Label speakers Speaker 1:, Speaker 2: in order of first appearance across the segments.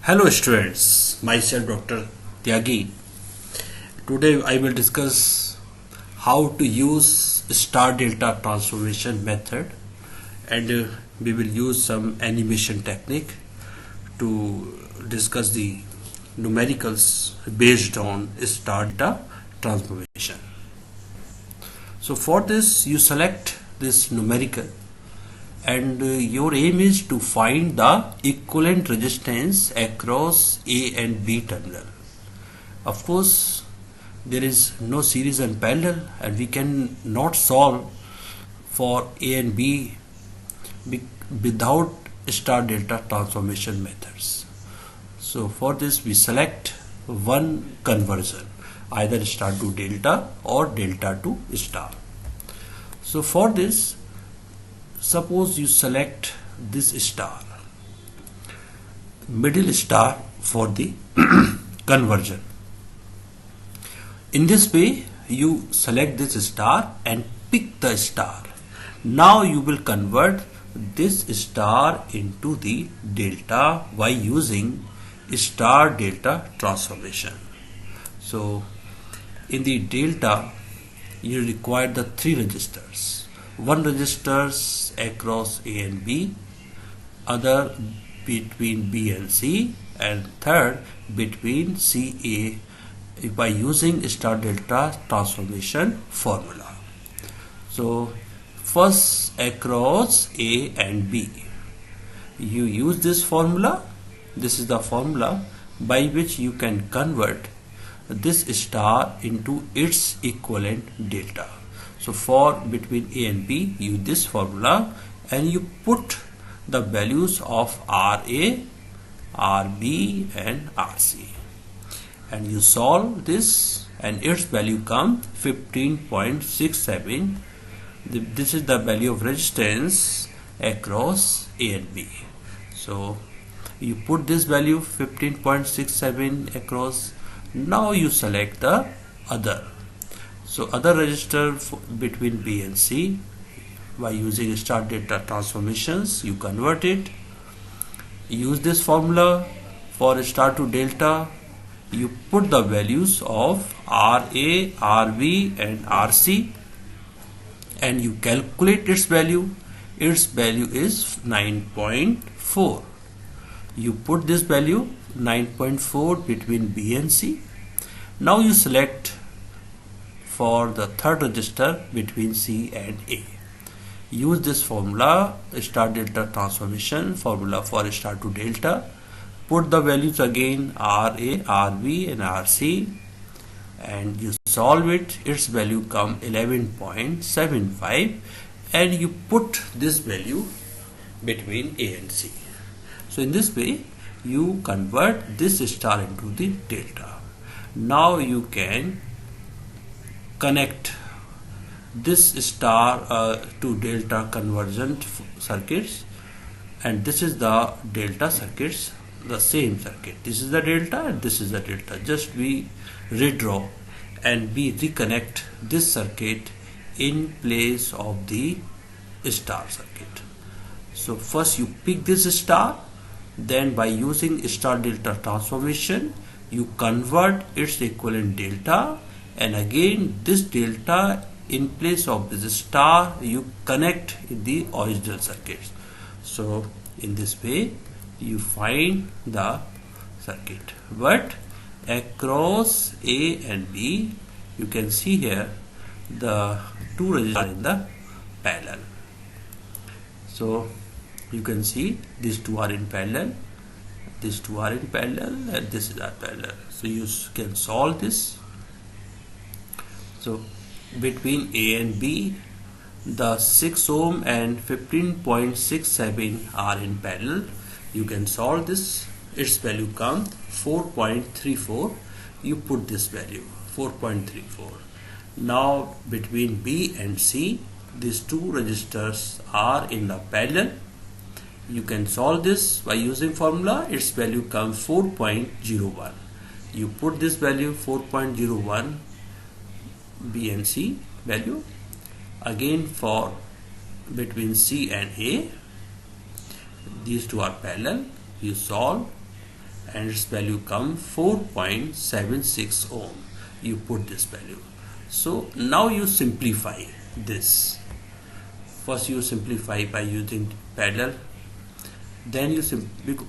Speaker 1: Hello students, myself Dr. Tyagi. Today I will discuss how to use star delta transformation method, and we will use some animation technique to discuss the numericals based on star delta transformation. So for this you select this numerical, and your aim is to find the equivalent resistance across A and B terminal. Of course, there is no series and parallel, and we can not solve for A and B without star delta transformation methods. So for this we select one conversion, either star to delta or delta to star. So for this, suppose you select this star, middle star for the conversion. In this way, you select this star and pick the star. Now you will convert this star into the delta by using star delta transformation. So in the delta, you require the three registers. One registers across A and B, other between B and C, and third between CA by using star delta transformation formula. So first across A and B, you use this formula. This is the formula by which you can convert this star into its equivalent delta. So for between A and B, use this formula and you put the values of RA, RB and RC, and you solve this, and its value comes 15.67. This is the value of resistance across A and B. So you put this value 15.67 across. Now you select the other. So other register between B and C, by using star delta transformations you convert it. Use this formula for star to delta. You put the values of RA, RB and RC and you calculate its value. Its value is 9.4. You put this value 9.4 between B and C. Now you select for the third register between C and A. Use this formula, star delta transformation formula for star to delta. Put the values again RA, RB and RC and you solve it. Its value come 11.75 and you put this value between A and C. So in this way you convert this star into the delta. Now you can connect this star to delta conversion circuits, and this is the delta circuits, the same circuit. This is the delta and this is the delta. Just we redraw and we reconnect this circuit in place of the star circuit. So first you pick this star, then by using star delta transformation you convert its equivalent delta, and again this delta in place of this star you connect in the original circuits. So in this way you find the circuit, but across A and B you can see here the two resistors are in the parallel. So you can see these two are in parallel, these two are in parallel, and this is our parallel. So you can solve this. So between A and B, the 6 ohm and 15.67 are in parallel. You can solve this. Its value comes 4.34. You put this value 4.34. Now between B and C, these two resistors are in the parallel. You can solve this by using formula. Its value comes 4.01. You put this value 4.01 B and C value. Again for between C and A, these two are parallel. You solve and its value come 4.76 ohm. You put this value. So now you simplify this. First you simplify by using parallel. Then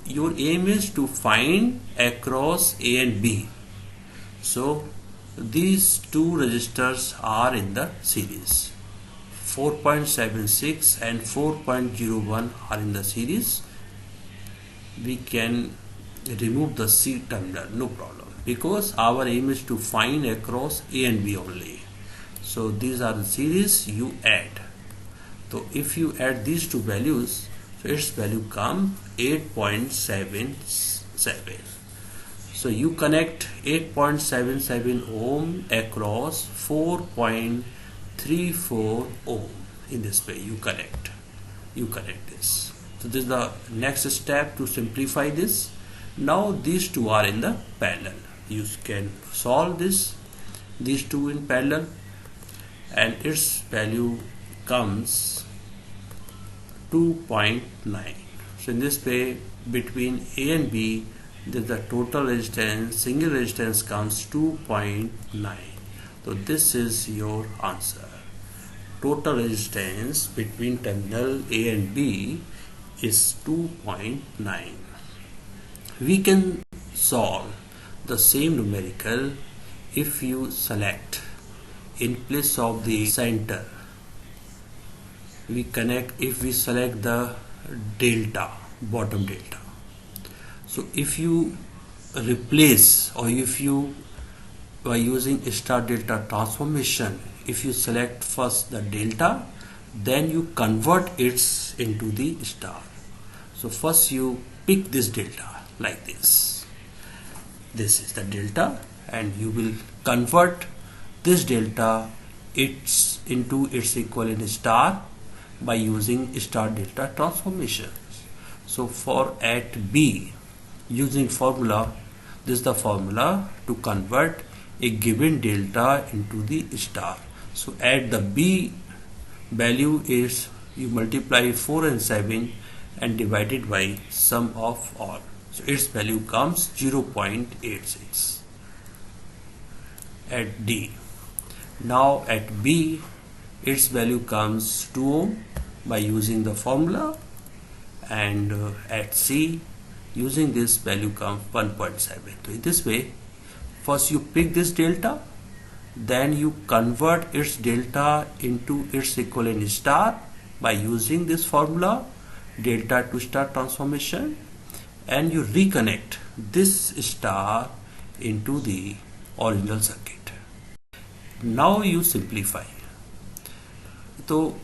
Speaker 1: your aim is to find across A and B. So these two resistors are in the series. 4.76 and 4.01 are in the series. We can remove the C terminal, no problem, because our aim is to find across A and B only. So these are the series. You add. So if you add these two values, so its value come 8.77. So you connect 8.77 ohm across 4.34 ohm. In this way you connect this. So this is the next step to simplify this. Now these two are in the parallel. You can solve these two in parallel, and its value comes 2.9. So in this way, between A and B, the total resistance, single resistance comes 2.9. So this is your answer. Total resistance between terminal A and B is 2.9. We can solve the same numerical if you select, in place of the center, if we select the delta, bottom delta. So if you replace, or if you, by using star delta transformation, if you select first the delta, then you convert it into the star. So first you pick this delta like this. This is the delta, and you will convert this delta into its equivalent star by using star delta transformation. So for at B, using formula, this is the formula to convert a given delta into the star. So at the B value is, you multiply 4 and 7 and divide it by sum of all. So its value comes 0.86 at D. Now at B, its value comes 2 ohm by using the formula, and at C, using this value comes 1.7. So in this way, first you pick this delta, then you convert its delta into its equivalent star by using this formula, delta to star transformation, and you reconnect this star into the original circuit. Now you simplify. So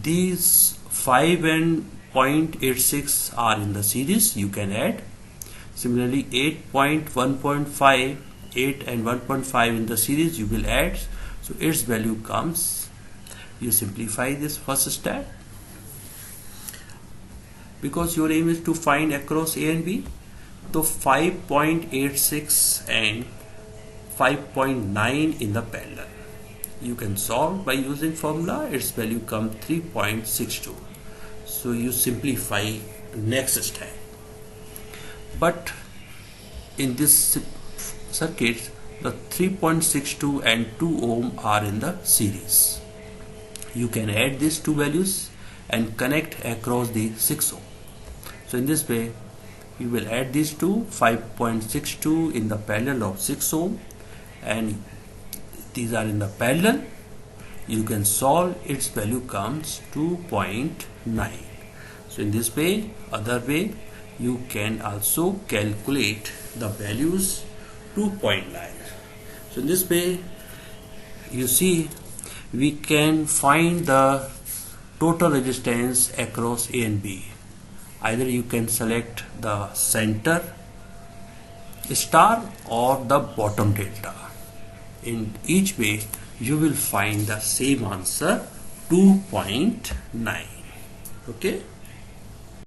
Speaker 1: these 5 and 0.86 are in the series, you can add. Similarly 8.1.5, 8 and 1.5 in the series, you will add. So its value comes, you simplify this first step, because your aim is to find across A and B. So 5.86 and 5.9 in the parallel. You can solve by using formula, its value comes 3.62. So you simplify next step. But in this circuit, the 3.62 and 2 ohm are in the series. You can add these two values and connect across the 6 ohm. So in this way, you will add these two, 5.62 in the parallel of 6 ohm, and these are in the parallel. You can solve, its value comes 2.9. So in this way, other way, you can also calculate the values 2.9. So in this way, you see, we can find the total resistance across A and B. Either you can select the center star or the bottom delta. In each way, you will find the same answer, 2.9. Okay.